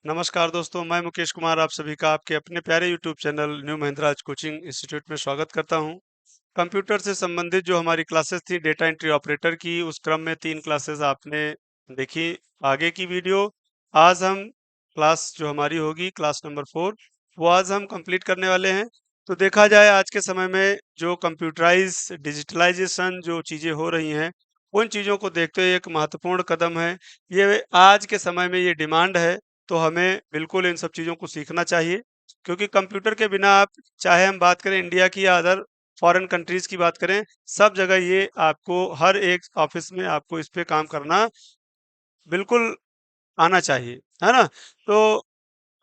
नमस्कार दोस्तों, मैं मुकेश कुमार आप सभी का आपके अपने प्यारे YouTube channel new Mahindra's coaching institute में स्वागत करता हूं। कंप्यूटर से संबंधित जो हमारी क्लासेस थी डेटा एंट्री ऑपरेटर की, उस क्रम में 3 क्लासेस आपने देखी। आगे की वीडियो आज हम क्लास जो हमारी होगी क्लास नंबर 4 वो आज हम कंप्लीट करने वाले हैं। तो देखा जाए आज के समय में जो कंप्यूटराइज डिजिटलाइजेशन जो चीज़ें हो रही हैं, उन चीज़ों को देखते हुए एक महत्वपूर्ण कदम है। ये आज के समय में ये डिमांड है, तो हमें बिल्कुल इन सब चीज़ों को सीखना चाहिए, क्योंकि कंप्यूटर के बिना आप चाहे हम बात करें इंडिया की या अदर फॉरेन कंट्रीज की बात करें, सब जगह ये आपको हर एक ऑफिस में आपको इस पे काम करना बिल्कुल आना चाहिए, है ना? तो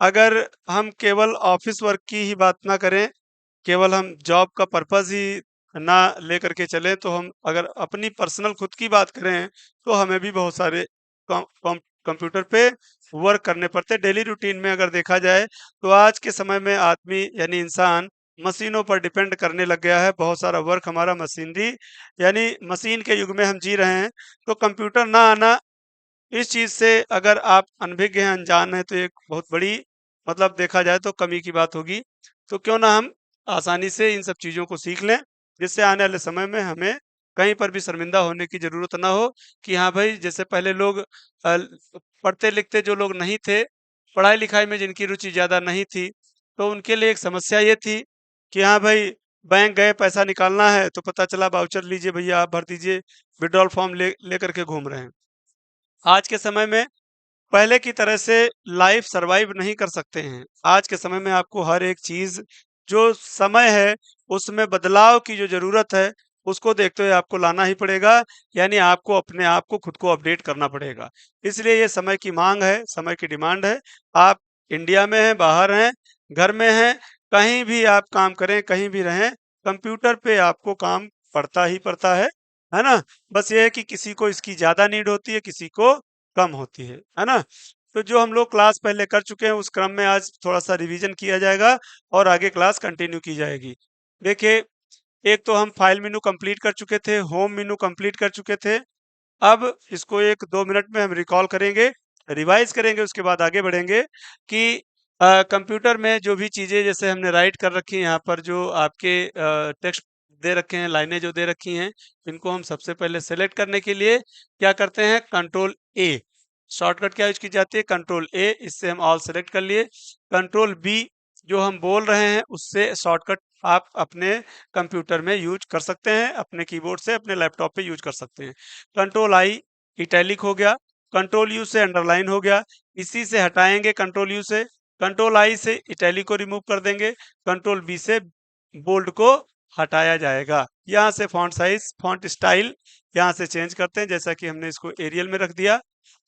अगर हम केवल ऑफिस वर्क की ही बात ना करें, केवल हम जॉब का पर्पस ही ना लेकर के चलें, तो हम अगर अपनी पर्सनल खुद की बात करें, तो हमें भी बहुत सारे कंप्यूटर पे वर्क करने पड़ते हैं। डेली रूटीन में अगर देखा जाए, तो आज के समय में आदमी यानी इंसान मशीनों पर डिपेंड करने लग गया है। बहुत सारा वर्क हमारा मशीनरी यानी मशीन के युग में हम जी रहे हैं। तो कंप्यूटर ना आना, इस चीज़ से अगर आप अनभिज्ञ हैं, अनजान हैं, तो एक बहुत बड़ी मतलब देखा जाए तो कमी की बात होगी। तो क्यों ना हम आसानी से इन सब चीज़ों को सीख लें, जिससे आने वाले समय में हमें कहीं पर भी शर्मिंदा होने की ज़रूरत ना हो कि हाँ भाई, जैसे पहले लोग पढ़ते-लिखते जो लोग नहीं थे, पढ़ाई-लिखाई में जिनकी रुचि ज़्यादा नहीं थी, तो उनके लिए एक समस्या ये थी कि हाँ भाई, बैंक गए पैसा निकालना है, तो पता चला वाउचर लीजिए भैया आप भर दीजिए, विथड्रॉल फॉर्म लेकर के घूम रहे हैं। आज के समय में पहले की तरह से लाइफ सरवाइव नहीं कर सकते हैं। आज के समय में आपको हर एक चीज़ जो समय है, उसमें बदलाव की जो ज़रूरत है, उसको देखते हुए आपको लाना ही पड़ेगा। यानी आपको अपने आप को खुद को अपडेट करना पड़ेगा। इसलिए ये समय की माँग है, समय की डिमांड है। आप इंडिया में हैं, बाहर हैं, घर में हैं, कहीं भी आप काम करें, कहीं भी रहें, कंप्यूटर पे आपको काम पड़ता ही पड़ता है ना? बस ये है कि किसी को इसकी ज़्यादा नीड होती है, किसी को कम होती है ना? तो जो हम लोग क्लास पहले कर चुके हैं, उस क्रम में आज थोड़ा-सा रिवीजन किया जाएगा और आगे क्लास कंटिन्यू की जाएगी। देखिए, एक तो हम फाइल मेनू कंप्लीट कर चुके थे, होम मेनू कंप्लीट कर चुके थे। अब इसको 1-2 मिनट में हम रिकॉल करेंगे, रिवाइज़ करेंगे, उसके बाद आगे बढ़ेंगे कि कंप्यूटर में जो भी चीज़ें जैसे हमने राइट कर रखी हैं, यहाँ पर जो आपके टेक्स्ट दे रखे हैं, लाइनें जो दे रखी हैं, इनको हम सबसे पहले सेलेक्ट करने के लिए क्या करते हैं, कंट्रोल ए। शॉर्टकट क्या यूज़ की जाती है, कंट्रोल ए, इससे हम ऑल सेलेक्ट कर लिए। कंट्रोल बी, जो हम बोल रहे हैं उससे शॉर्टकट आप अपने कंप्यूटर में यूज़ कर सकते हैं, अपने कीबोर्ड से अपने लैपटॉप पे यूज़ कर सकते हैं। कंट्रोल आई इटैलिक हो गया, कंट्रोल यू से अंडरलाइन हो गया, इसी से हटाएँगे कंट्रोल यू से, कंट्रोल आई से इटैलिक को रिमूव कर देंगे, कंट्रोल बी से बोल्ड को हटाया जाएगा। यहाँ से फॉन्ट साइज़, फॉन्ट स्टाइल यहाँ से चेंज करते हैं, जैसा कि हमने इसको एरियल में रख दिया।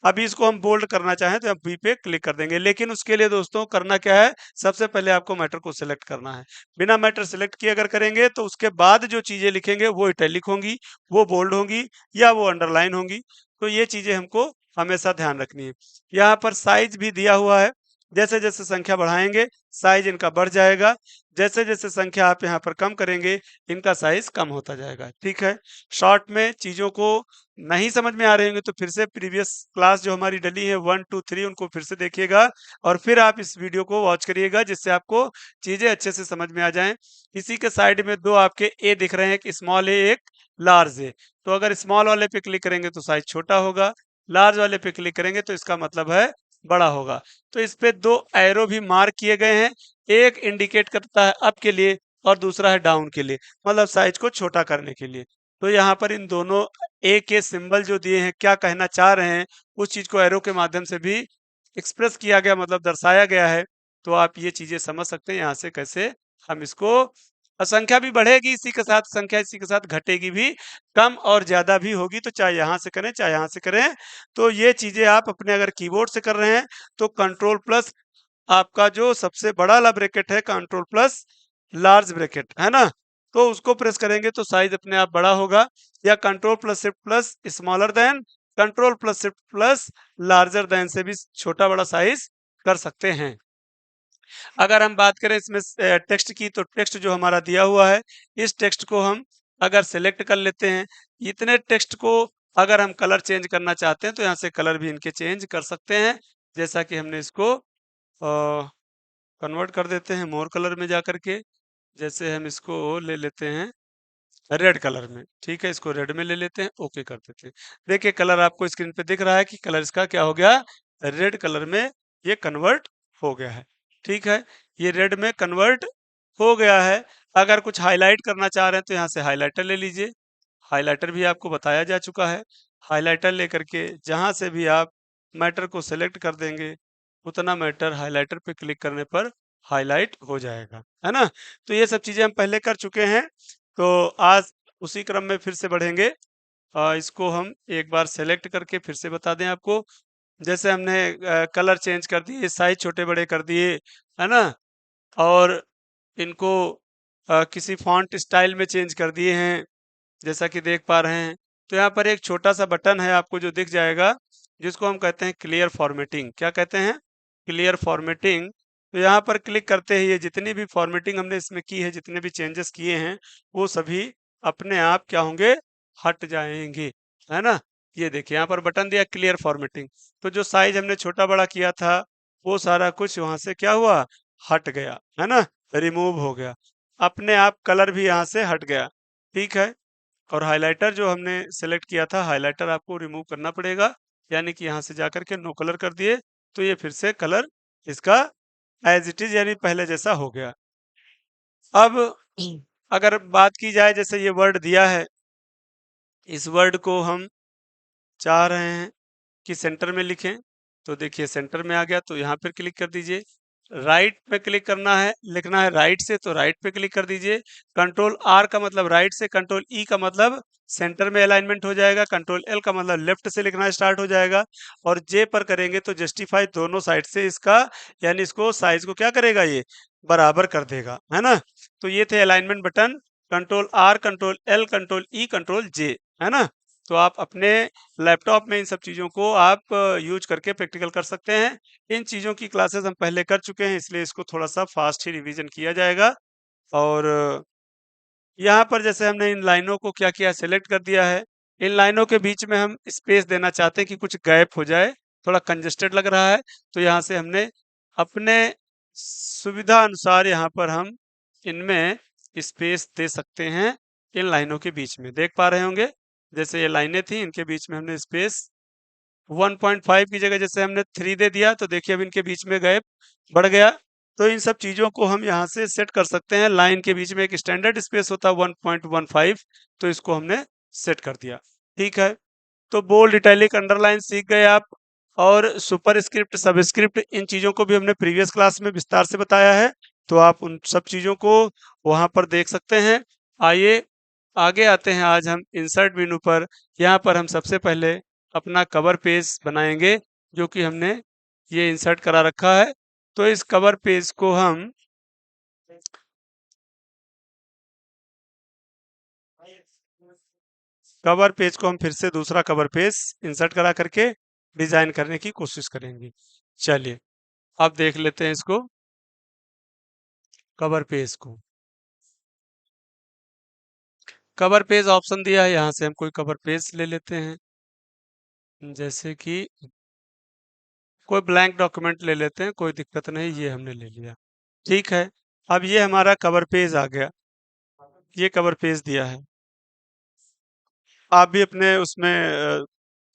अभी इसको हम बोल्ड करना चाहें तो अब बी पे क्लिक कर देंगे, लेकिन उसके लिए दोस्तों करना क्या है, सबसे पहले आपको मैटर को सिलेक्ट करना है। बिना मैटर सिलेक्ट किए अगर करेंगे तो उसके बाद जो चीज़ें लिखेंगे वो इटैलिक होंगी, वो बोल्ड होंगी या वो अंडरलाइन होंगी। तो ये चीज़ें हमको हमेशा ध्यान रखनी है। यहाँ पर साइज़ भी दिया हुआ है, जैसे-जैसे संख्या बढ़ाएँगे, साइज़ इनका बढ़ जाएगा, जैसे-जैसे संख्या आप यहाँ पर कम करेंगे, इनका साइज़ कम होता जाएगा, ठीक है? शॉर्ट में चीज़ों को नहीं समझ में आ रहे होंगे तो फिर से प्रीवियस क्लास जो हमारी डली है 1, 2, 3 उनको फिर से देखिएगा और फिर आप इस वीडियो को वॉच करिएगा, जिससे आपको चीज़ें अच्छे से समझ में आ जाएँ। इसी के साइड में 2 आपके ए दिख रहे हैं, एक स्मॉल ए, एक लार्ज ए। तो अगर स्मॉल वाले पे क्लिक करेंगे तो साइज़ छोटा होगा, लार्ज वाले पे क्लिक करेंगे तो इसका मतलब है बड़ा होगा। तो इस पे 2 एरो भी मार्क किए गए हैं, एक इंडिकेट करता है अप के लिए और दूसरा है डाउन के लिए, मतलब साइज़ को छोटा करने के लिए। तो यहाँ पर इन दोनों ए के सिंबल जो दिए हैं, क्या कहना चाह रहे हैं, उस चीज़ को एरो के माध्यम से भी एक्सप्रेस किया गया, मतलब दर्शाया गया है। तो आप ये चीज़ें समझ सकते हैं यहाँ से कैसे हम इसको संख्या भी बढ़ेगी इसी के साथ, संख्या इसी के साथ घटेगी भी, कम और ज़्यादा भी होगी, तो चाहे यहाँ से करें, चाहे यहाँ से करें। तो ये चीज़ें आप अपने अगर कीबोर्ड से कर रहे हैं, तो कंट्रोल प्लस आपका जो सबसे बड़ा वाला ब्रैकेट है, कंट्रोल प्लस लार्ज ब्रैकेट, है ना? तो उसको प्रेस करेंगे तो साइज़ अपने आप बड़ा होगा, या control plus shift plus smaller than, control plus shift plus larger than से भी छोटा-बड़ा साइज़ कर सकते हैं। अगर हम बात करें इसमें टेक्स्ट की, तो टेक्स्ट जो हमारा दिया हुआ है, इस टेक्स्ट को हम अगर सेलेक्ट कर लेते हैं, इतने टेक्स्ट को अगर हम कलर चेंज करना चाहते हैं, तो यहाँ से कलर भी इनके चेंज कर सकते हैं, जैसा कि हमने इसको कन्वर्ट कर देते हैं मोर कलर में जा करके। जैसे हम इसको ले लेते हैं रेड कलर में, ठीक है, इसको रेड में ले लेते हैं, ओके कर देते हैं। देखिए कलर आपको स्क्रीन पे दिख रहा है कि कलर इसका क्या हो गया, रेड कलर में ये कन्वर्ट हो गया है। ठीक है, ये रेड में कन्वर्ट हो गया है। अगर कुछ हाईलाइट करना चाह रहे हैं तो यहाँ से हाइलाइटर ले लीजिए। हाइलाइटर भी आपको बताया जा चुका है। हाइलाइटर लेकर के जहाँ से भी आप मैटर को सेलेक्ट कर देंगे, उतना मैटर हाइलाइटर पे क्लिक करने पर हाईलाइट हो जाएगा, है ना। तो ये सब चीज़ें हम पहले कर चुके हैं। तो आज उसी क्रम में फिर से बढ़ेंगे। इसको हम एक बार सेलेक्ट करके फिर से बता दें आपको। जैसे हमने कलर चेंज कर दिए, साइज छोटे बड़े कर दिए, है ना, और इनको किसी फॉन्ट स्टाइल में चेंज कर दिए हैं, जैसा कि देख पा रहे हैं। तो यहाँ पर एक छोटा सा बटन है आपको जो दिख जाएगा, जिसको हम कहते हैं क्लियर फॉर्मेटिंग। क्या कहते हैं, क्लियर फॉर्मेटिंग। तो यहाँ पर क्लिक करते ही ये जितनी भी फॉर्मेटिंग हमने इसमें की है, जितने भी चेंजेस किए हैं, वो सभी अपने आप क्या होंगे, हट जाएंगे, है ना। ये देखिए यहाँ पर बटन दिया क्लियर फॉर्मेटिंग, तो जो साइज हमने छोटा बड़ा किया था वो सारा कुछ वहां से क्या हुआ, हट गया, है ना, रिमूव हो गया। अपने आप कलर भी यहाँ से हट गया। ठीक है, और हाइलाइटर जो हमने सेलेक्ट किया था, हाइलाइटर आपको रिमूव करना पड़ेगा, यानी कि यहाँ से जाकर के नो कलर कर दिए, तो ये फिर से कलर इसका एज इट इज यानी पहले जैसा हो गया। अब अगर बात की जाए, जैसे ये वर्ड दिया है, इस वर्ड को हम चाह रहे हैं कि सेंटर में लिखें, तो देखिए सेंटर में आ गया, तो यहाँ पर क्लिक कर दीजिए। राइट पे क्लिक करना है, लिखना है राइट से, तो राइट पे क्लिक कर दीजिए। कंट्रोल आर का मतलब राइट से, कंट्रोल ई का मतलब सेंटर में अलाइनमेंट हो जाएगा, कंट्रोल एल का मतलब लेफ्ट से लिखना स्टार्ट हो जाएगा, और जे पर करेंगे तो जस्टिफाई दोनों साइड से इसका, यानी इसको साइज को क्या करेगा, ये बराबर कर देगा, है ना। तो ये थे alignment button, control R, control L, control E, control J, है ना। तो आप अपने लैपटॉप में इन सब चीज़ों को आप यूज करके प्रैक्टिकल कर सकते हैं। इन चीज़ों की क्लासेस हम पहले कर चुके हैं, इसलिए इसको थोड़ा-सा फास्ट ही रिवीजन किया जाएगा। और यहाँ पर जैसे हमने इन लाइनों को क्या किया, सेलेक्ट कर दिया है। इन लाइनों के बीच में हम स्पेस देना चाहते हैं कि कुछ गैप हो जाए, थोड़ा कंजेस्टेड लग रहा है, तो यहाँ से हमने अपने सुविधा अनुसार यहाँ पर हम इनमें स्पेस दे सकते हैं, इन लाइनों के बीच में। देख पा रहे होंगे, जैसे ये लाइनें थी, इनके बीच में हमने स्पेस 1.5 की जगह जैसे हमने 3 दे दिया, तो देखिए अब इनके बीच में गैप बढ़ गया। तो इन सब चीज़ों को हम यहाँ से सेट कर सकते हैं। लाइन के बीच में एक स्टैंडर्ड स्पेस होता है 1.15, तो इसको हमने सेट कर दिया। ठीक है, तो बोल्ड, इटैलिक, अंडरलाइन सीख गए आप, और सुपरस्क्रिप्ट, सबस्क्रिप्ट, इन चीज़ों को भी हमने प्रीवियस क्लास में विस्तार से बताया है, तो आप उन सब चीज़ों को वहाँ पर देख सकते हैं। आइए आगे आते हैं, आज हम इंसर्ट मेनू पर। यहाँ पर हम सबसे पहले अपना कवर पेज बनाएंगे, जो कि हमने ये इंसर्ट करा रखा है। तो इस कवर पेज को हम फिर से दूसरा कवर पेज इंसर्ट करा करके डिजाइन करने की कोशिश करेंगे। चलिए अब देख लेते हैं इसको, कवर पेज को। कवर पेज ऑप्शन दिया है, यहाँ से हम कोई कवर पेज ले लेते हैं, जैसे कि कोई ब्लैंक डॉक्यूमेंट ले लेते हैं, कोई दिक्कत नहीं, ये हमने ले लिया। ठीक है, अब ये हमारा कवर पेज आ गया, ये कवर पेज दिया है। आप भी अपने उसमें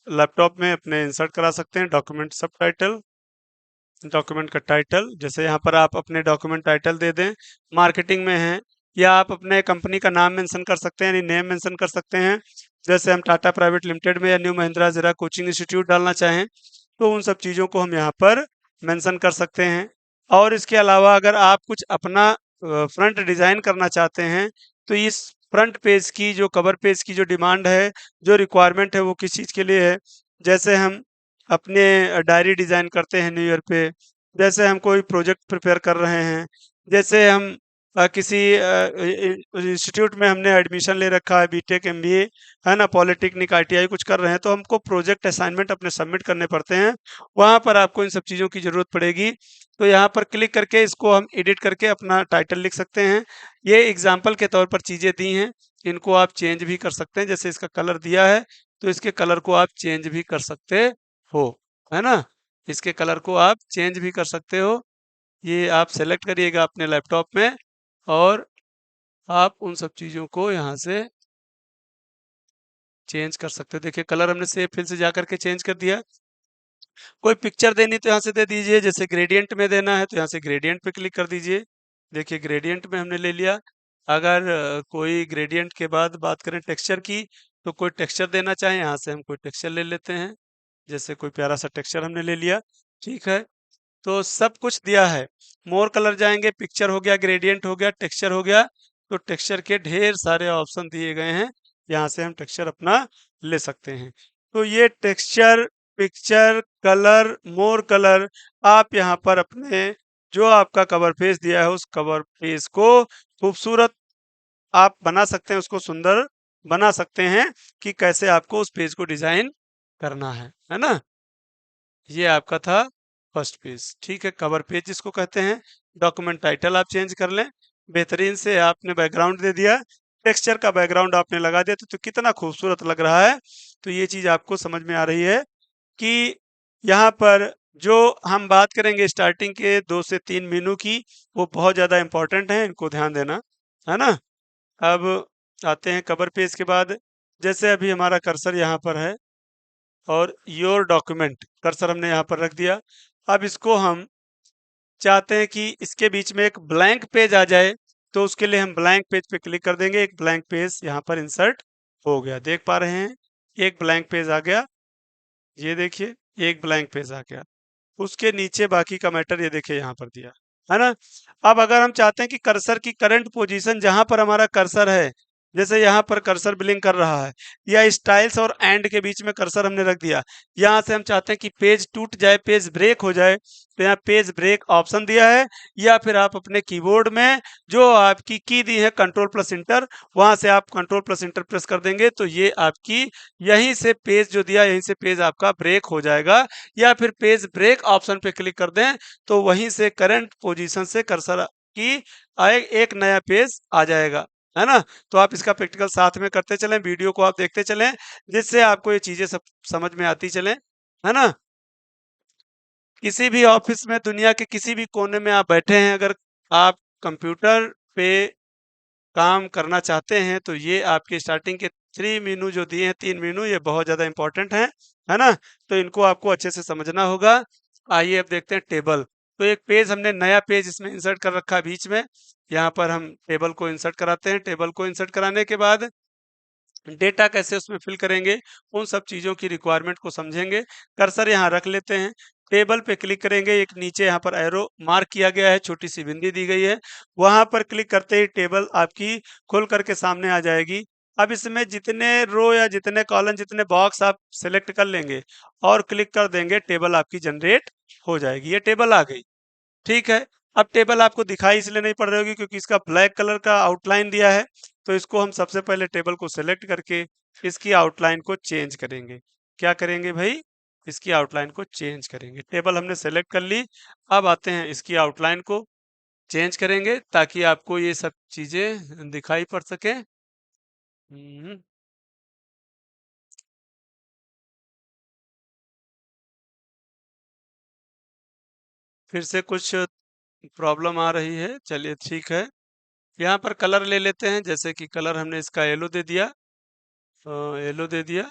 लैपटॉप में अपने इंसर्ट करा सकते हैं डॉक्यूमेंट सब टाइटल, डॉक्यूमेंट का टाइटल, जैसे यहाँ पर आप अपने डॉक्यूमेंट टाइटल दे दें, मार्केटिंग में है, या आप अपने कंपनी का नाम मेंशन कर सकते हैं, यानी नेम मेंशन कर सकते हैं। जैसे हम टाटा प्राइवेट लिमिटेड में या न्यू महिंद्रा जीरा कोचिंग इंस्टीट्यूट डालना चाहें, तो उन सब चीज़ों को हम यहाँ पर मेंशन कर सकते हैं। और इसके अलावा अगर आप कुछ अपना फ्रंट डिज़ाइन करना चाहते हैं, तो इस फ्रंट पेज की जो, कवर पेज की जो डिमांड है, जो रिक्वायरमेंट है, वो किस चीज़ के लिए है। जैसे हम अपने डायरी डिज़ाइन करते हैं न्यू ईयर पे, जैसे हम कोई प्रोजेक्ट प्रिपेयर कर रहे हैं, जैसे हम किसी इंस्टीट्यूट में हमने एडमिशन ले रखा है, बीटेक, एमबीए, है ना, पॉलिटेक्निक, आईटीआई कुछ कर रहे हैं, तो हमको प्रोजेक्ट असाइनमेंट अपने सबमिट करने पड़ते हैं, वहाँ पर आपको इन सब चीज़ों की ज़रूरत पड़ेगी। तो यहाँ पर क्लिक करके इसको हम एडिट करके अपना टाइटल लिख सकते हैं। ये एग्जाम्पल के तौर पर चीज़ें दी हैं, इनको आप चेंज भी कर सकते हैं। जैसे इसका कलर दिया है, तो इसके कलर को आप चेंज भी कर सकते हो, है ना, इसके कलर को आप चेंज भी कर सकते हो। ये आप सेलेक्ट करिएगा अपने लैपटॉप में और आप उन सब चीज़ों को यहाँ से चेंज कर सकते हो। देखिए कलर हमने सेव फिल से जा करके चेंज कर दिया। कोई पिक्चर देनी तो यहाँ से दे दीजिए, जैसे ग्रेडियंट में देना है तो यहाँ से ग्रेडियंट पे क्लिक कर दीजिए। देखिए ग्रेडियंट में हमने ले लिया। अगर कोई ग्रेडियंट के बाद बात करें टेक्सचर की, तो कोई टेक्सचर देना चाहें यहाँ से हम कोई टेक्सचर ले लेते हैं। जैसे कोई प्यारा सा टेक्सचर हमने ले लिया, ठीक है। तो सब कुछ दिया है। मोर कलर जाएंगे, पिक्चर हो गया, ग्रेडियंट हो गया, टेक्सचर हो गया। तो टेक्सचर के ढेर सारे ऑप्शन दिए गए हैं, यहाँ से हम टेक्सचर अपना ले सकते हैं। तो ये texture, picture, colour, more colour, आप यहाँ पर अपने जो आपका कवर पेज दिया है उस कवर पेज को खूबसूरत आप बना सकते हैं, उसको सुंदर बना सकते हैं कि कैसे आपको उस पेज को डिजाइन करना है ना। ये आपका था फर्स्ट पेज, ठीक है। कवर पेज जिसको कहते हैं। डॉक्यूमेंट टाइटल आप चेंज कर लें, बेहतरीन से आपने बैकग्राउंड दे दिया, टेक्सचर का बैकग्राउंड आपने लगा दिया, तो कितना खूबसूरत लग रहा है। तो ये चीज आपको समझ में आ रही है कि यहाँ पर जो हम बात करेंगे स्टार्टिंग के 2 से 3 मेनू की, वो बहुत ज्यादा इंपॉर्टेंट है, इनको ध्यान देना है ना। अब आते हैं कवर पेज के बाद, जैसे अभी हमारा कर्सर यहाँ पर है और योर डॉक्यूमेंट कर्सर हमने यहाँ पर रख दिया। अब इसको हम चाहते हैं कि इसके बीच में एक ब्लैंक पेज आ जाए, तो उसके लिए हम ब्लैंक पेज पे क्लिक कर देंगे। एक ब्लैंक पेज यहाँ पर इंसर्ट हो गया, देख पा रहे हैं, एक ब्लैंक पेज आ गया। ये देखिए एक ब्लैंक पेज आ गया। उसके नीचे बाकी का मैटर ये देखिए यहाँ पर दिया है ना। अब अगर हम चाहते हैं कि कर्सर की करंट पोजीशन जहां पर हमारा कर्सर है, जैसे यहाँ पर कर्सर ब्लिंक कर रहा है, या स्टाइल्स और एंड के बीच में कर्सर हमने रख दिया, यहाँ से हम चाहते हैं कि पेज टूट जाए, पेज ब्रेक हो जाए, तो यहाँ पेज ब्रेक ऑप्शन दिया है। या फिर आप अपने कीबोर्ड में जो आपकी की दी है कंट्रोल प्लस इंटर, वहां से आप कंट्रोल प्लस इंटर प्रेस कर देंगे, तो ये आपकी यहीं से पेज जो दिया यहीं से पेज आपका ब्रेक हो जाएगा। या फिर पेज ब्रेक ऑप्शन पे क्लिक कर दें, तो वहीं से करंट पोजीशन से कर्सर की एक नया पेज आ जाएगा, है ना। तो आप इसका प्रैक्टिकल साथ में करते चलें, वीडियो को आप देखते चलें, जिससे आपको ये चीजें सब समझ में आती चलें, है ना। किसी भी ऑफिस में दुनिया के किसी भी कोने में आप बैठे हैं, अगर आप कंप्यूटर पे काम करना चाहते हैं, तो ये आपके स्टार्टिंग के 3 मेनू जो दिए हैं, 3 मेनू, ये बहुत ज़्यादा इंपॉर्टेंट हैं, है ना? तो इनको आपको अच्छे से समझना होगा। आइए अब देखते हैं टेबल। तो एक पेज हमने नया पेज इसमें इंसर्ट कर रखा है बीच में, यहाँ पर हम टेबल को इंसर्ट कराते हैं। टेबल को इंसर्ट कराने के बाद डेटा कैसे उसमें फिल करेंगे, उन सब चीज़ों की रिक्वायरमेंट को समझेंगे। कर्सर यहाँ रख लेते हैं, टेबल पे क्लिक करेंगे, एक नीचे यहाँ पर एरो मार्क किया गया है, छोटी सी बिंदी दी गई है, वहां पर क्लिक करते ही टेबल आपकी खुल करके सामने आ जाएगी। अब इसमें जितने रो या जितने कॉलम, जितने बॉक्स आप सेलेक्ट कर लेंगे और क्लिक कर देंगे, टेबल आपकी जनरेट हो जाएगी। ये टेबल आ गई, ठीक है। अब टेबल आपको दिखाई इसलिए नहीं पड़ रही होगी क्योंकि इसका ब्लैक कलर का आउटलाइन दिया है। तो इसको हम सबसे पहले टेबल को सेलेक्ट करके इसकी आउटलाइन को चेंज करेंगे। क्या करेंगे भाई? इसकी आउटलाइन को चेंज करेंगे। टेबल हमने सेलेक्ट कर ली। अब आते हैं इसकी आउटलाइन को चेंज करेंगे ताकि आपको ये सब चीजें दिखाई पड़ सके। फिर से कुछ प्रॉब्लम आ रही है, चलिए ठीक है। यहाँ पर कलर ले लेते हैं, जैसे कि कलर हमने इसका येलो दे दिया, येलो दे दिया,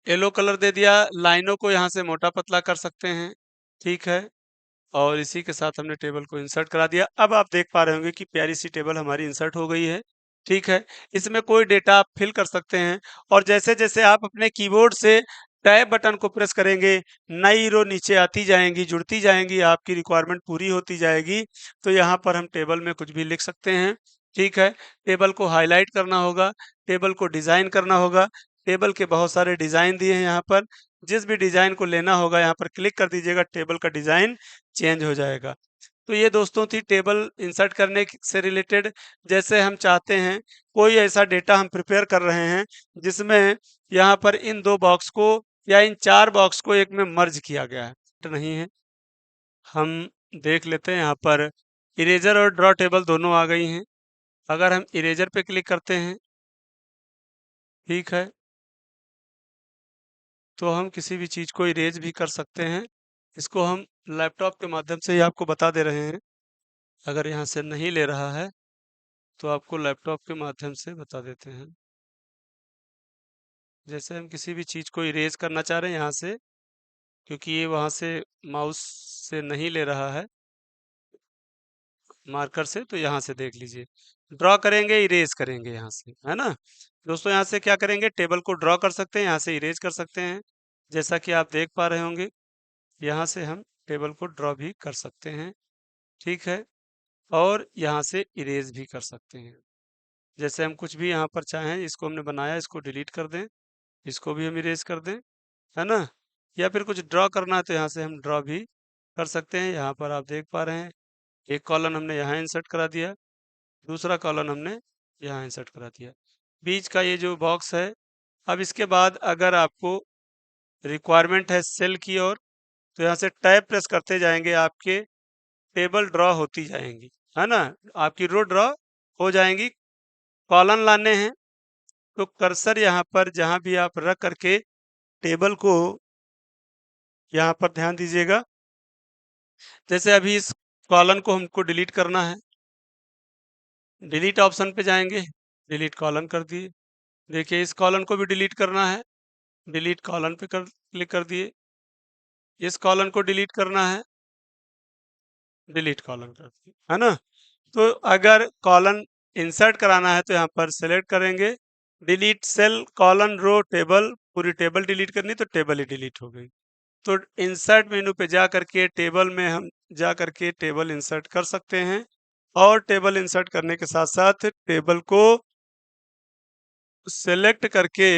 येलो कलर दे दिया। लाइनों को यहाँ से मोटा पतला कर सकते हैं, ठीक है। और इसी के साथ हमने टेबल को इंसर्ट करा दिया। अब आप देख पा रहे होंगे कि प्यारी सी टेबल हमारी इंसर्ट हो गई है, ठीक है। इसमें कोई डेटा आप फिल कर सकते हैं, और जैसे जैसे आप अपने कीबोर्ड से टैब बटन को प्रेस करेंगे, नई रो नीचे आती जाएंगी, जुड़ती जाएंगी, आपकी रिक्वायरमेंट पूरी होती जाएगी। तो यहाँ पर हम टेबल में कुछ भी लिख सकते हैं, ठीक है। टेबल को हाईलाइट करना होगा, टेबल को डिजाइन करना होगा। टेबल के बहुत सारे डिजाइन दिए हैं यहाँ पर, जिस भी डिजाइन को लेना होगा यहाँ पर क्लिक कर दीजिएगा, टेबल का डिजाइन चेंज हो जाएगा। तो ये दोस्तों थी टेबल इंसर्ट करने से रिलेटेड। जैसे हम चाहते हैं कोई ऐसा डेटा हम प्रिपेयर कर रहे हैं जिसमें यहाँ पर इन 2 बॉक्स को या इन 4 बॉक्स को एक में मर्ज किया गया है, तो नहीं है। हम देख लेते हैं, यहाँ पर इरेजर और ड्रॉ टेबल दोनों आ गई हैं। अगर हम इरेजर पे क्लिक करते हैं, ठीक है, तो हम किसी भी चीज़ को इरेज भी कर सकते हैं। इसको हम लैपटॉप के माध्यम से ही आपको बता दे रहे हैं। अगर यहाँ से नहीं ले रहा है तो आपको लैपटॉप के माध्यम से बता देते हैं। जैसे हम किसी भी चीज़ को इरेज करना चाह रहे हैं यहाँ से, क्योंकि ये वहाँ से माउस से नहीं ले रहा है मार्कर से, तो यहाँ से देख लीजिए। ड्रॉ करेंगे, इरेज करेंगे यहाँ से, है ना दोस्तों। यहाँ से क्या करेंगे, टेबल को ड्रॉ कर सकते हैं, यहाँ से इरेज कर सकते हैं। जैसा कि आप देख पा रहे होंगे, यहाँ से हम टेबल को ड्रॉ भी कर सकते हैं, ठीक है। और यहाँ से इरेज भी कर सकते हैं। जैसे हम कुछ भी यहाँ पर चाहें, इसको हमने बनाया, इसको डिलीट कर दें, इसको भी हम इरेज कर दें, है ना। या फिर कुछ ड्रॉ करना है तो यहाँ से हम ड्रॉ भी कर सकते हैं। यहाँ पर आप देख पा रहे हैं, एक कॉलम हमने यहाँ इंसर्ट करा दिया, दूसरा कॉलम हमने यहाँ इंसर्ट करा दिया, बीच का ये जो बॉक्स है। अब इसके बाद अगर आपको रिक्वायरमेंट है सेल की ओर, तो यहाँ से टैब प्रेस करते जाएंगे, आपके टेबल ड्रॉ होती जाएंगी, है ना। आपकी रो ड्रॉ हो जाएंगी। कॉलम लाने हैं तो कर्सर यहाँ पर जहाँ भी आप रख करके टेबल को, यहाँ पर ध्यान दीजिएगा। जैसे अभी इस कॉलम को हमको डिलीट करना है, डिलीट ऑप्शन पे जाएंगे, डिलीट कॉलम कर दिए। देखिए इस कॉलम को भी डिलीट करना है, डिलीट कॉलम पे क्लिक कर दिए। इस कॉलम को डिलीट करना है, डिलीट कॉलम कर दिए, है ना। तो अगर कॉलम इंसर्ट कराना है तो यहाँ पर सेलेक्ट करेंगे, delete cell column row table, पूरी टेबल डिलीट करनी तो टेबल ही डिलीट हो गई। तो इंसर्ट मेनू पे जा करके टेबल में हम जा करके टेबल इंसर्ट कर सकते हैं। और टेबल इंसर्ट करने के साथ साथ टेबल को सेलेक्ट करके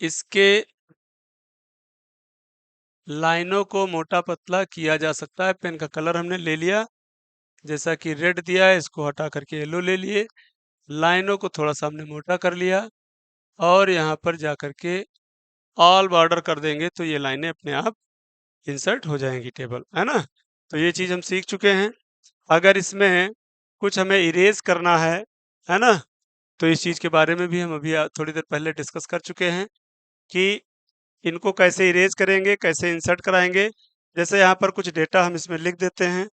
इसके लाइनों को मोटा पतला किया जा सकता है। पेन का कलर हमने ले लिया, जैसा कि रेड दिया है, इसको हटा करके येलो ले लिए। लाइनों को थोड़ा सा हमने मोटा कर लिया और यहाँ पर जा करके ऑल बॉर्डर कर देंगे तो ये लाइनें अपने आप इंसर्ट हो जाएंगी टेबल, है ना। तो ये चीज़ हम सीख चुके हैं। अगर इसमें कुछ हमें इरेज करना है ना, तो इस चीज़ के बारे में भी हम अभी थोड़ी देर पहले डिस्कस कर चुके हैं कि इनको कैसे इरेज करेंगे, कैसे इंसर्ट कराएंगे। जैसे यहाँ पर कुछ डेटा हम इसमें लिख देते हैं।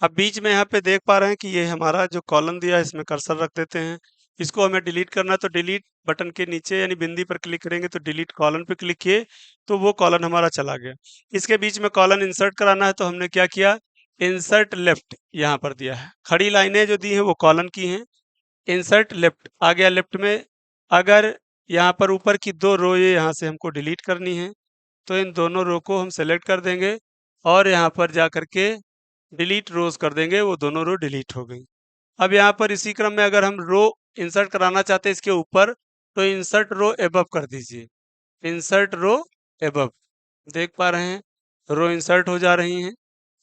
अब बीच में यहाँ पे देख पा रहे हैं कि ये हमारा जो कॉलम दिया है, इसमें कर्सर रख देते हैं। इसको हमें डिलीट करना है तो डिलीट बटन के नीचे यानी बिंदी पर क्लिक करेंगे तो डिलीट कॉलम पे क्लिक किए तो वो कॉलम हमारा चला गया। इसके बीच में कॉलम इंसर्ट कराना है तो हमने क्या किया, इंसर्ट लेफ्ट यहाँ पर दिया है। खड़ी लाइनें जो दी हैं वो कॉलम की हैं। इंसर्ट लेफ्ट आ गया, लेफ्ट में। अगर यहाँ पर ऊपर की दो रो ये यहाँ से हमको डिलीट करनी है तो इन दोनों रो को हम सेलेक्ट कर देंगे और यहाँ पर जा करके डिलीट रोज कर देंगे, वो दोनों रो डिलीट हो गई। अब यहाँ पर इसी क्रम में अगर हम रो इंसर्ट कराना चाहते हैं इसके ऊपर, तो इंसर्ट रो एबव कर दीजिए, इंसर्ट रो एबव। देख पा रहे हैं रो इंसर्ट हो जा रही हैं।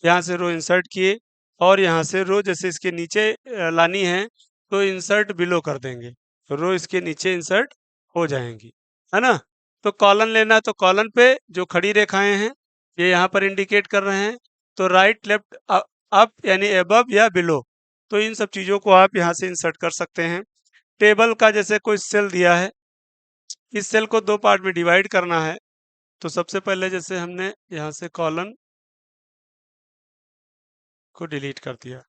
यहाँ से रो इंसर्ट किए और यहाँ से रो जैसे इसके नीचे लानी है तो इंसर्ट बिलो कर देंगे, रो इसके नीचे इंसर्ट हो जाएंगी, है ना। तो कॉलम लेना है तो कॉलम पे जो खड़ी रेखाएं हैं ये यहाँ पर इंडिकेट कर रहे हैं, तो राइट लेफ्ट अप यानी एबव या बिलो, तो इन सब चीज़ों को आप यहाँ से इंसर्ट कर सकते हैं। टेबल का जैसे कोई सेल दिया है, इस सेल को दो पार्ट में डिवाइड करना है, तो सबसे पहले जैसे हमने यहाँ से कॉलम को डिलीट कर दिया,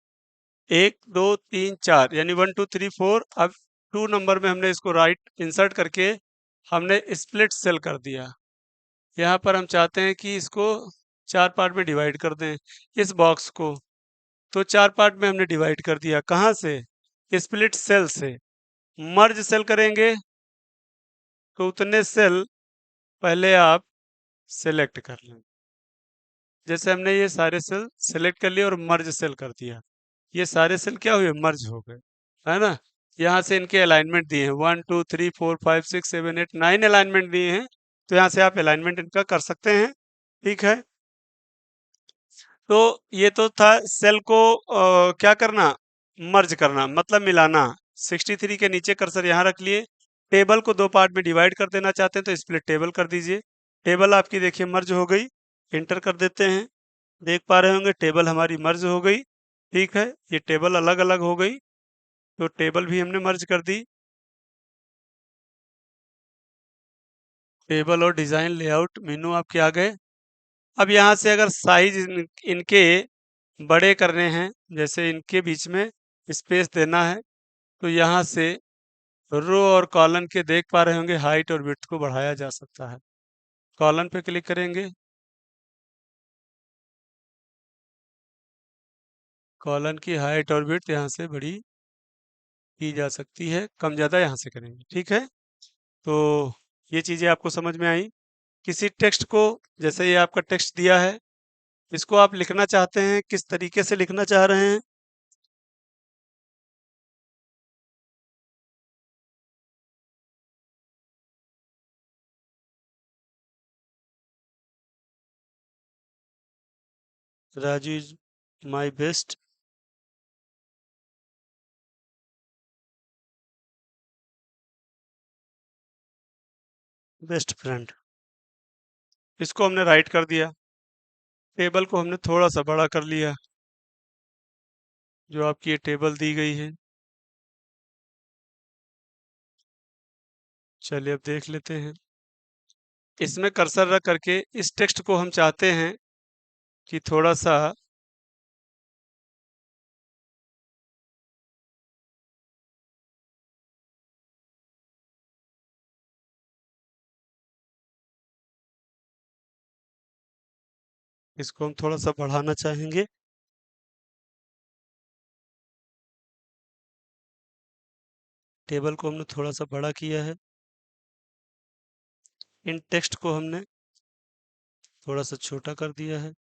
1 2 3 4 यानी 1 2 3 4। अब 2 नंबर में हमने इसको राइट इंसर्ट करके हमने स्प्लिट सेल कर दिया। यहाँ पर हम चाहते हैं कि इसको 4 पार्ट में डिवाइड कर दें इस बॉक्स को, तो 4 पार्ट में हमने डिवाइड कर दिया। कहाँ से, स्प्लिट सेल से। मर्ज सेल करेंगे तो उतने सेल पहले आप सेलेक्ट कर लें। जैसे हमने ये सारे सेल सेलेक्ट कर लिए और मर्ज सेल कर दिया, ये सारे सेल क्या हुए, मर्ज हो गए, है ना। यहाँ से इनके अलाइनमेंट दिए हैं, 1 2 3 4 5 6 7 8 9 अलाइनमेंट दिए हैं, तो यहाँ से आप अलाइनमेंट इनका कर सकते हैं, ठीक है। तो ये तो था सेल को क्या करना, मर्ज करना, मतलब मिलाना। 63 के नीचे कर्सर यहाँ रख लिए। टेबल को दो पार्ट में डिवाइड कर देना चाहते हैं तो स्प्लिट टेबल कर दीजिए। टेबल आपकी देखिए मर्ज हो गई, इंटर कर देते हैं। देख पा रहे होंगे टेबल हमारी मर्ज हो गई। ठीक है, ये टेबल अलग अलग हो गई, तो टेबल भी हमने मर्ज कर दी। टेबल और डिजाइन लेआउट मेनू आपके आ गए। अब यहाँ से अगर साइज इनके बड़े करने हैं, जैसे इनके बीच में स्पेस देना है, तो यहाँ से रो और कॉलम के देख पा रहे होंगे हाइट और विड्थ को बढ़ाया जा सकता है। कॉलम पे क्लिक करेंगे, कॉलम की हाइट और विड्थ यहाँ से बड़ी की जा सकती है, कम ज़्यादा यहाँ से करेंगे। ठीक है, तो ये चीज़ें आपको समझ में आई। किसी टेक्स्ट को, जैसे ये आपका टेक्स्ट दिया है, इसको आप लिखना चाहते हैं, किस तरीके से लिखना चाह रहे हैं? Raju is my best friend, इसको हमने राइट कर दिया। टेबल को हमने थोड़ा सा बड़ा कर लिया, जो आपकी ये टेबल दी गई है। चलिए अब देख लेते हैं। इसमें कर्सर रख करके इस टेक्स्ट को हम चाहते हैं कि थोड़ा सा इसको हम थोड़ा सा बढ़ाना चाहेंगे। टेबल को हमने थोड़ा सा बड़ा किया है, इन टेक्स्ट को हमने थोड़ा सा छोटा कर दिया है।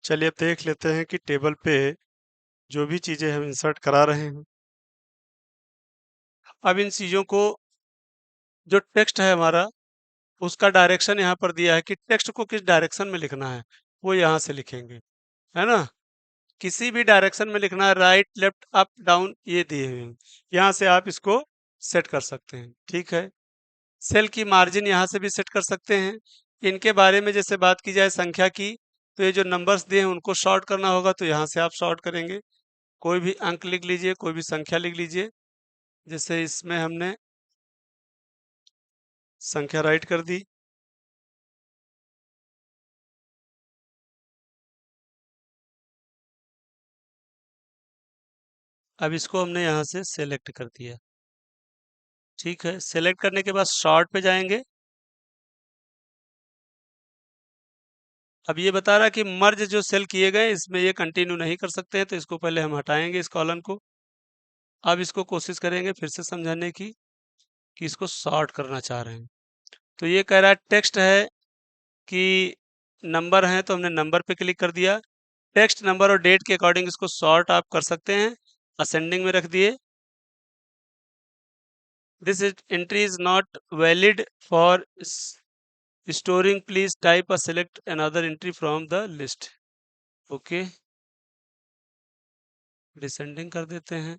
चलिए अब देख लेते हैं कि टेबल पे जो भी चीजें हम इंसर्ट करा रहे हैं, अब इन चीजों को, जो टेक्स्ट है हमारा, उसका डायरेक्शन यहाँ पर दिया है कि टेक्स्ट को किस डायरेक्शन में लिखना है, वो यहाँ से लिखेंगे, है ना। किसी भी डायरेक्शन में लिखना है, राइट लेफ्ट अप डाउन, ये दिए हुए हैं। यहाँ से आप इसको सेट कर सकते हैं। ठीक है, सेल की मार्जिन यहाँ से भी सेट कर सकते हैं। इनके बारे में जैसे बात की जाए संख्या की, तो ये जो नंबर्स दिए हैं उनको शॉर्ट करना होगा, तो यहाँ से आप शॉर्ट करेंगे। कोई भी अंक लिख लीजिए, कोई भी संख्या लिख लीजिए। जैसे इसमें हमने संख्या राइट कर दी। अब इसको हमने यहाँ से सेलेक्ट कर दिया। ठीक है, सेलेक्ट करने के बाद शॉर्ट पे जाएंगे। अब ये बता रहा है कि मर्ज जो सेल किए गए इसमें ये कंटिन्यू नहीं कर सकते हैं, तो इसको पहले हम हटाएंगे इस कॉलम को। अब इसको कोशिश करेंगे फिर से समझाने की कि इसको सॉर्ट करना चाह रहे हैं। तो ये कह रहा है टेक्स्ट है कि नंबर है, तो हमने नंबर पे क्लिक कर दिया। टेक्स्ट नंबर और डेट के अकॉर्डिंग इसको सॉर्ट आप कर सकते हैं, असेंडिंग में रख दिए। This entry is not valid for storing, please type a select another entry from the list. Okay, descending कर देते हैं।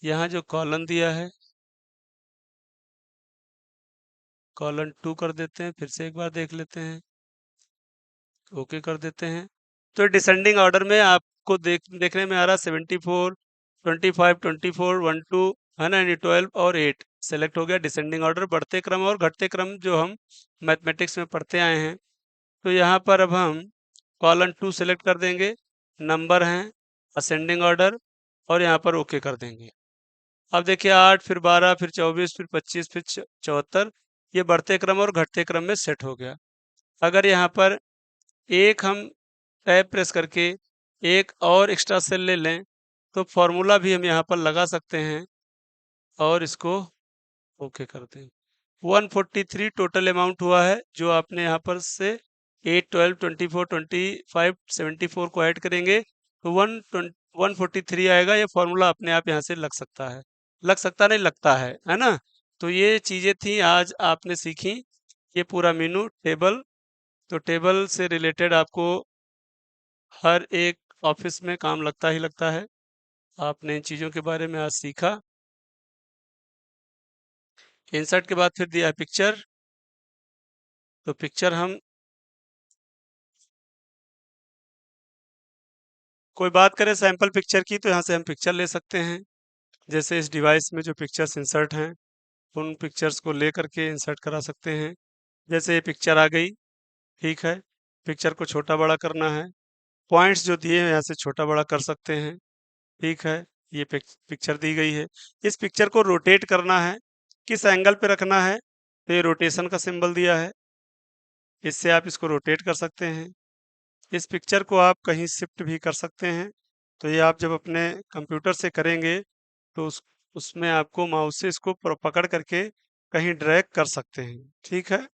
यहाँ जो कॉलम दिया है, कॉलम 2 कर देते हैं। फिर से एक बार देख लेते हैं, ओके कर देते हैं। तो डिसेंडिंग ऑर्डर में आपको देखने में आ रहा 74, 25, 24, 12, है ना, 12 और 8 सेलेक्ट हो गया। डिसेंडिंग ऑर्डर, बढ़ते क्रम और घटते क्रम जो हम मैथमेटिक्स में पढ़ते आए हैं। तो यहाँ पर अब हम कॉलम 2 सेलेक्ट कर देंगे, नंबर हैं, असेंडिंग ऑर्डर, और यहाँ पर ओके कर देंगे। अब देखिए 8, फिर 12, फिर 24, फिर 25, फिर 74, ये बढ़ते क्रम और घटते क्रम में सेट हो गया। अगर यहाँ पर एक हम टैब प्रेस करके एक और एक्स्ट्रा सेल ले लें, तो फॉर्मूला भी हम यहाँ पर लगा सकते हैं और इसको ओके कर दें। 143 टोटल अमाउंट हुआ है, जो आपने यहाँ पर से 8, 12, 24, 25, 74 को ऐड करेंगे तो 143 आएगा। ये फॉर्मूला अपने आप यहाँ से लग सकता है, लग सकता नहीं, लगता है ना। तो ये चीज़ें थी आज आपने सीखी। ये पूरा मेनू टेबल, तो टेबल से रिलेटेड आपको हर एक ऑफिस में काम लगता ही लगता है। आपने इन चीज़ों के बारे में आज सीखा। इंसर्ट के बाद फिर दिया है पिक्चर, तो पिक्चर हम कोई बात करें सैंपल पिक्चर की, तो यहाँ से हम पिक्चर ले सकते हैं। जैसे इस डिवाइस में जो पिक्चर्स इंसर्ट हैं, उन पिक्चर्स को ले करके इंसर्ट करा सकते हैं। जैसे ये पिक्चर आ गई, ठीक है। पिक्चर को छोटा बड़ा करना है, पॉइंट्स जो दिए हैं यहाँ से छोटा बड़ा कर सकते हैं, ठीक है। ये पिक्चर दी गई है। इस पिक्चर को रोटेट करना है, किस एंगल पे रखना है, तो ये रोटेशन का सिंबल दिया है, इससे आप इसको रोटेट कर सकते हैं। इस पिक्चर को आप कहीं शिफ्ट भी कर सकते हैं। तो ये आप जब अपने कंप्यूटर से करेंगे, तो उसमें आपको माउस से इसको पकड़ करके कहीं ड्रैग कर सकते हैं, ठीक है।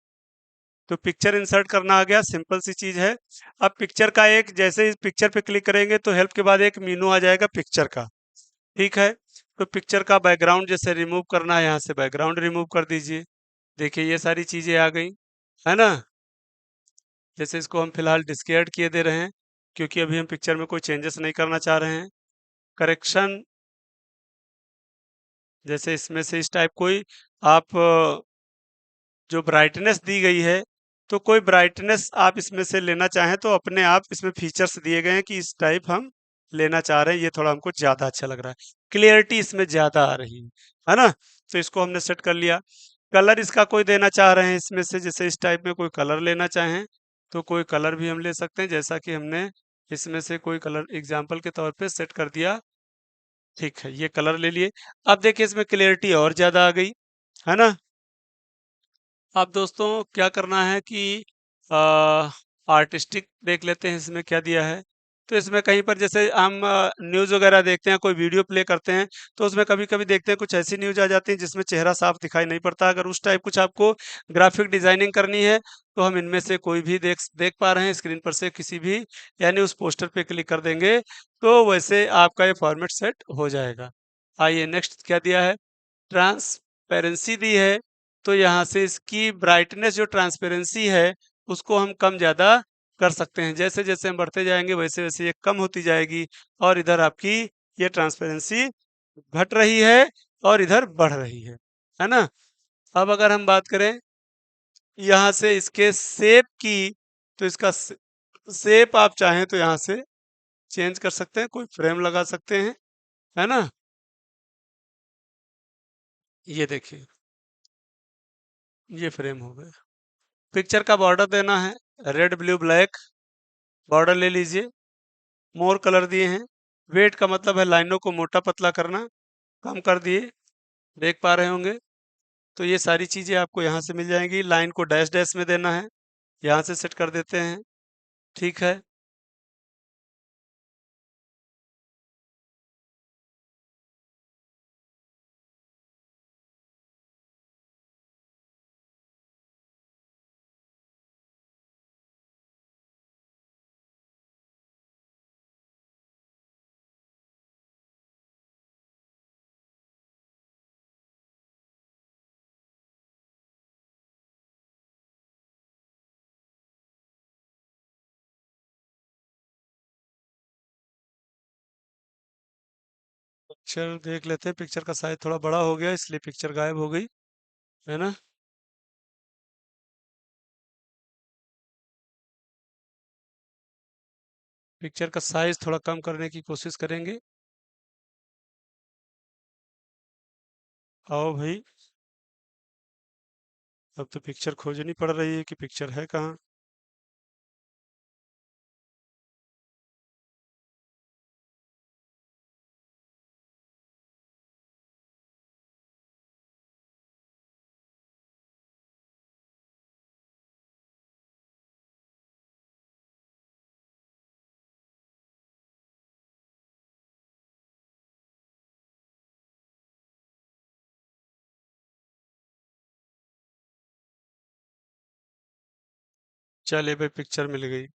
तो पिक्चर इंसर्ट करना आ गया, सिंपल सी चीज है। अब पिक्चर का एक, जैसे इस पिक्चर पे क्लिक करेंगे तो हेल्प के बाद एक मेनू आ जाएगा पिक्चर का, ठीक है। तो पिक्चर का बैकग्राउंड जैसे रिमूव करना है, यहाँ से बैकग्राउंड रिमूव कर दीजिए। देखिए ये सारी चीजें आ गई, है ना। जैसे इसको हम फिलहाल डिस्केर्ड किए दे रहे हैं, क्योंकि अभी हम पिक्चर में कोई चेंजेस नहीं करना चाह रहे हैं। करेक्शन, जैसे इसमें से इस टाइप कोई आप जो ब्राइटनेस दी गई है, तो कोई ब्राइटनेस आप इसमें से लेना चाहें तो अपने आप इसमें फीचर्स दिए गए हैं कि इस टाइप हम लेना चाह रहे हैं, ये थोड़ा हमको ज़्यादा अच्छा लग रहा है, क्लियरिटी इसमें ज़्यादा आ रही है ना। तो इसको हमने सेट कर लिया। कलर इसका कोई देना चाह रहे हैं इसमें से, जैसे इस टाइप में कोई कलर लेना चाहें तो कोई कलर भी हम ले सकते हैं, जैसा कि हमने इसमें से कोई कलर एग्जाम्पल के तौर पे सेट कर दिया, ठीक है। ये कलर ले लिए। अब देखिए इसमें क्लियरिटी और ज़्यादा आ गई, है ना। अब दोस्तों क्या करना है कि आर्टिस्टिक देख लेते हैं इसमें क्या दिया है। तो इसमें कहीं पर जैसे हम न्यूज़ वगैरह देखते हैं, कोई वीडियो प्ले करते हैं, तो उसमें कभी-कभी देखते हैं कुछ ऐसी न्यूज़ आ जाती है जिसमें चेहरा साफ दिखाई नहीं पड़ता। अगर उस टाइप कुछ आपको ग्राफिक डिजाइनिंग करनी है, तो हम इनमें से कोई भी देख देख पा रहे हैं स्क्रीन पर से किसी भी, यानी उस पोस्टर पे क्लिक कर देंगे तो वैसे आपका ये फॉर्मेट सेट हो जाएगा। आइए नेक्स्ट क्या दिया है, ट्रांसपेरेंसी दी है। तो यहाँ से इसकी ब्राइटनेस जो ट्रांसपेरेंसी है, उसको हम कम ज़्यादा कर सकते हैं। जैसे-जैसे हम बढ़ते जाएँगे वैसे-वैसे ये कम होती जाएगी, और इधर आपकी ये ट्रांसपेरेंसी घट रही है और इधर बढ़ रही है ना? अब अगर हम बात करें यहाँ से इसके शेप की, तो इसका शेप आप चाहें तो यहाँ से चेंज कर सकते हैं, कोई फ्रेम लगा सकते हैं, है ना? ये देखिए, ये फ्रेम हो गया। पिक्चर का बॉर्डर देना है, रेड ब्लू ब्लैक बॉर्डर ले लीजिए। मोर कलर दिए हैं। वेट का मतलब है लाइनों को मोटा पतला करना, कम कर दिए, देख पा रहे होंगे। तो ये सारी चीज़ें आपको यहाँ से मिल जाएंगी। लाइन को डैश डैश में देना है, यहाँ से सेट कर देते हैं, ठीक है। पिक्चर देख लेते हैं, पिक्चर का साइज थोड़ा बड़ा हो गया इसलिए पिक्चर गायब हो गई, है ना। पिक्चर का साइज थोड़ा कम करने की कोशिश करेंगे। आओ भाई, अब तो पिक्चर खोजनी पड़ रही है कि पिक्चर है कहाँ। चलिए भाई, पिक्चर मिल गई।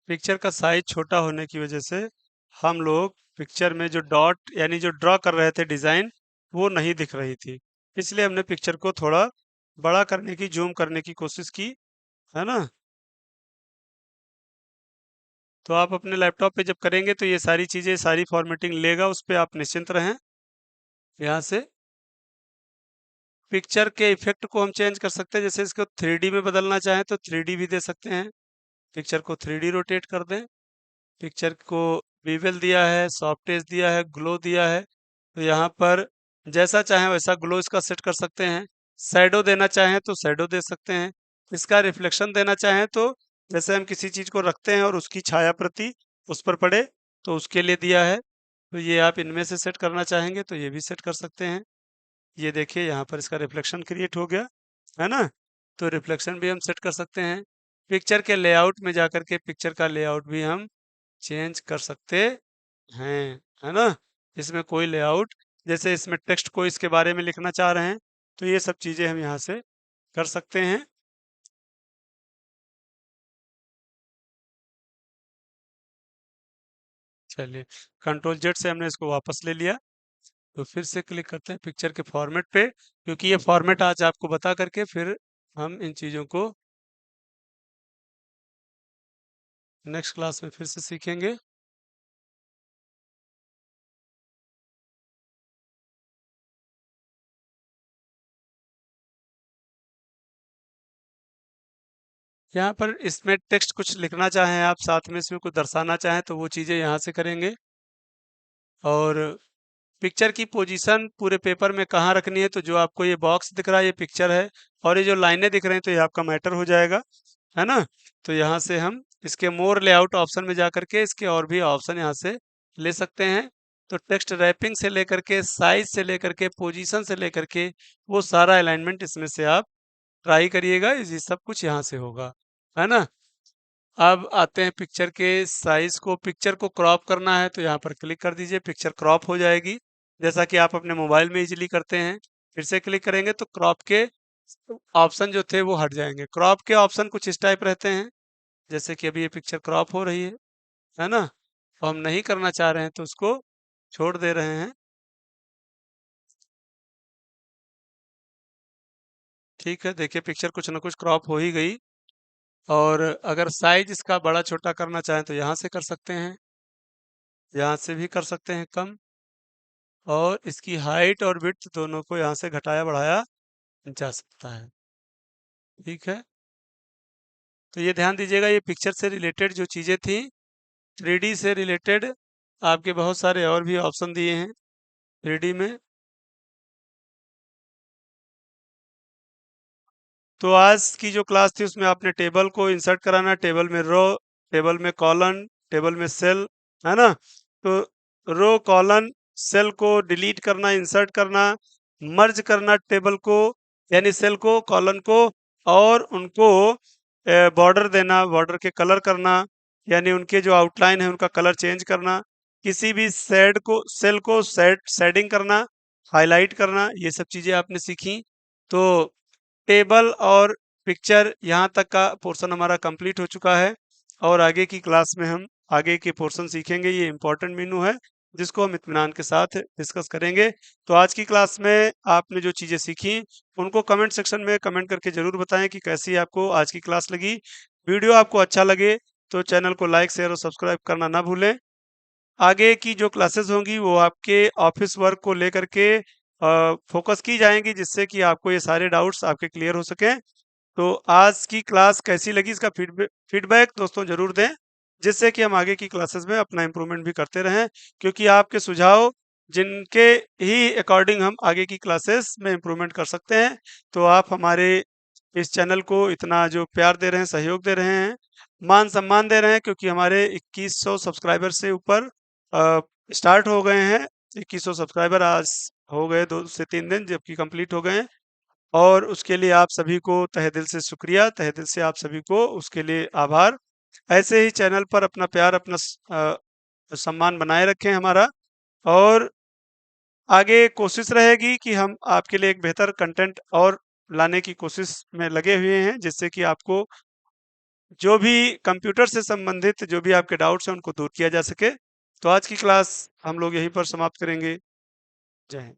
पिक्चर का साइज छोटा होने की वजह से हम लोग पिक्चर में जो डॉट यानी जो ड्रॉ कर रहे थे डिजाइन, वो नहीं दिख रही थी। इसलिए हमने पिक्चर को थोड़ा बड़ा करने की, जूम करने की कोशिश की, है ना। तो आप अपने लैपटॉप पे जब करेंगे तो ये सारी चीजें, सारी फॉर्मेटिंग लेगा, उस पर आप निश्चिंत रहें। यहाँ से पिक्चर के इफेक्ट को हम चेंज कर सकते हैं। जैसे इसको 3D में बदलना चाहें तो 3D भी दे सकते हैं। पिक्चर को 3D रोटेट कर दें। पिक्चर को बीवेल दिया है, सॉफ्ट एज दिया है, ग्लो दिया है। तो यहाँ पर जैसा चाहें वैसा ग्लो इसका सेट कर सकते हैं। शैडो देना चाहें तो शैडो दे सकते हैं। इसका रिफ्लेक्शन देना चाहें तो जैसे हम किसी चीज़ को रखते हैं और उसकी छाया प्रति उस पर पड़े, तो उसके लिए दिया है। तो ये आप इनमें से सेट करना चाहेंगे तो ये भी सेट कर सकते हैं। ये देखिए यहाँ पर इसका रिफ्लेक्शन क्रिएट हो गया, है ना। तो रिफ्लेक्शन भी हम सेट कर सकते हैं। पिक्चर के लेआउट में जाकर के पिक्चर का लेआउट भी हम चेंज कर सकते हैं, है ना। इसमें कोई लेआउट, जैसे इसमें टेक्स्ट को इसके बारे में लिखना चाह रहे हैं तो ये सब चीजें हम यहाँ से कर सकते हैं। चलिए, कंट्रोल जेड से हमने इसको वापस ले लिया। तो फिर से क्लिक करते हैं पिक्चर के फॉर्मेट पे, क्योंकि ये फॉर्मेट आज आपको बता करके फिर हम इन चीज़ों को नेक्स्ट क्लास में फिर से सीखेंगे। यहाँ पर इसमें टेक्स्ट कुछ लिखना चाहें आप, साथ में इसमें कुछ दर्शाना चाहें तो वो चीज़ें यहाँ से करेंगे। और पिक्चर की पोजीशन पूरे पेपर में कहाँ रखनी है, तो जो आपको ये बॉक्स दिख रहा है ये पिक्चर है, और ये जो लाइनें दिख रही हैं तो ये आपका मैटर हो जाएगा, है ना। तो यहाँ से हम इसके मोर लेआउट ऑप्शन में जा करके इसके और भी ऑप्शन यहाँ से ले सकते हैं। तो टेक्स्ट रैपिंग से लेकर के, साइज से लेकर के, पोजीशन से लेकर के, वो सारा अलाइनमेंट इसमें से आप ट्राई करिएगा, ये सब कुछ यहाँ से होगा, है ना। अब आते हैं पिक्चर के साइज को। पिक्चर को क्रॉप करना है तो यहाँ पर क्लिक कर दीजिए, पिक्चर क्रॉप हो जाएगी, जैसा कि आप अपने मोबाइल में इजीली करते हैं। फिर से क्लिक करेंगे तो क्रॉप के ऑप्शन जो थे वो हट जाएंगे। क्रॉप के ऑप्शन कुछ इस टाइप रहते हैं, जैसे कि अभी ये पिक्चर क्रॉप हो रही है ना। तो हम नहीं करना चाह रहे हैं तो उसको छोड़ दे रहे हैं। ठीक है, देखिए पिक्चर कुछ ना कुछ क्रॉप हो ही गई। और अगर साइज इसका बड़ा छोटा करना चाहें तो यहाँ से कर सकते हैं, यहाँ से भी कर सकते हैं कम। और इसकी हाइट और विड्थ दोनों को यहाँ से घटाया बढ़ाया जा सकता है। ठीक है, तो ये ध्यान दीजिएगा, ये पिक्चर से रिलेटेड जो चीज़ें थी, 3D से रिलेटेड आपके बहुत सारे और भी ऑप्शन दिए हैं 3D में। तो आज की जो क्लास थी उसमें आपने टेबल को इंसर्ट कराना, टेबल में रो, टेबल में कॉलन, टेबल में सेल, है ना। तो रो, कॉलन, सेल को डिलीट करना, इंसर्ट करना, मर्ज करना टेबल को, यानी सेल को, कॉलन को, और उनको बॉर्डर देना, बॉर्डर के कलर करना, यानी उनके जो आउटलाइन है उनका कलर चेंज करना, किसी भी शेड को, सेल को शेडिंग करना, हाईलाइट करना, ये सब चीज़ें आपने सीखी। तो टेबल और पिक्चर यहाँ तक का पोर्शन हमारा कंप्लीट हो चुका है, और आगे की क्लास में हम आगे के पोर्शन सीखेंगे। ये इम्पोर्टेंट मेनू है जिसको हम इत्मीनान के साथ डिस्कस करेंगे। तो आज की क्लास में आपने जो चीज़ें सीखी उनको कमेंट सेक्शन में कमेंट करके ज़रूर बताएं कि कैसी आपको आज की क्लास लगी। वीडियो आपको अच्छा लगे तो चैनल को लाइक, शेयर और सब्सक्राइब करना ना भूलें। आगे की जो क्लासेस होंगी वो आपके ऑफिस वर्क को लेकर के फोकस की जाएंगी, जिससे कि आपको ये सारे डाउट्स आपके क्लियर हो सकें। तो आज की क्लास कैसी लगी इसका फीडबैक दोस्तों ज़रूर दें, जिससे कि हम आगे की क्लासेस में अपना इम्प्रूवमेंट भी करते रहें, क्योंकि आपके सुझाव जिनके ही अकॉर्डिंग हम आगे की क्लासेस में इम्प्रूवमेंट कर सकते हैं। तो आप हमारे इस चैनल को इतना जो प्यार दे रहे हैं, सहयोग दे रहे हैं, मान सम्मान दे रहे हैं, क्योंकि हमारे 2100 सब्सक्राइबर से ऊपर स्टार्ट हो गए हैं। 2100 सब्सक्राइबर आज हो गए, 2 से 3 दिन जबकि कंप्लीट हो गए हैं। और उसके लिए आप सभी को तहे दिल से शुक्रिया, तहे दिल से आप सभी को उसके लिए आभार। ऐसे ही चैनल पर अपना प्यार, अपना सम्मान बनाए रखें हमारा। और आगे कोशिश रहेगी कि हम आपके लिए एक बेहतर कंटेंट और लाने की कोशिश में लगे हुए हैं, जिससे कि आपको जो भी कंप्यूटर से संबंधित जो भी आपके डाउट्स हैं उनको दूर किया जा सके। तो आज की क्लास हम लोग यहीं पर समाप्त करेंगे। जय हिंद।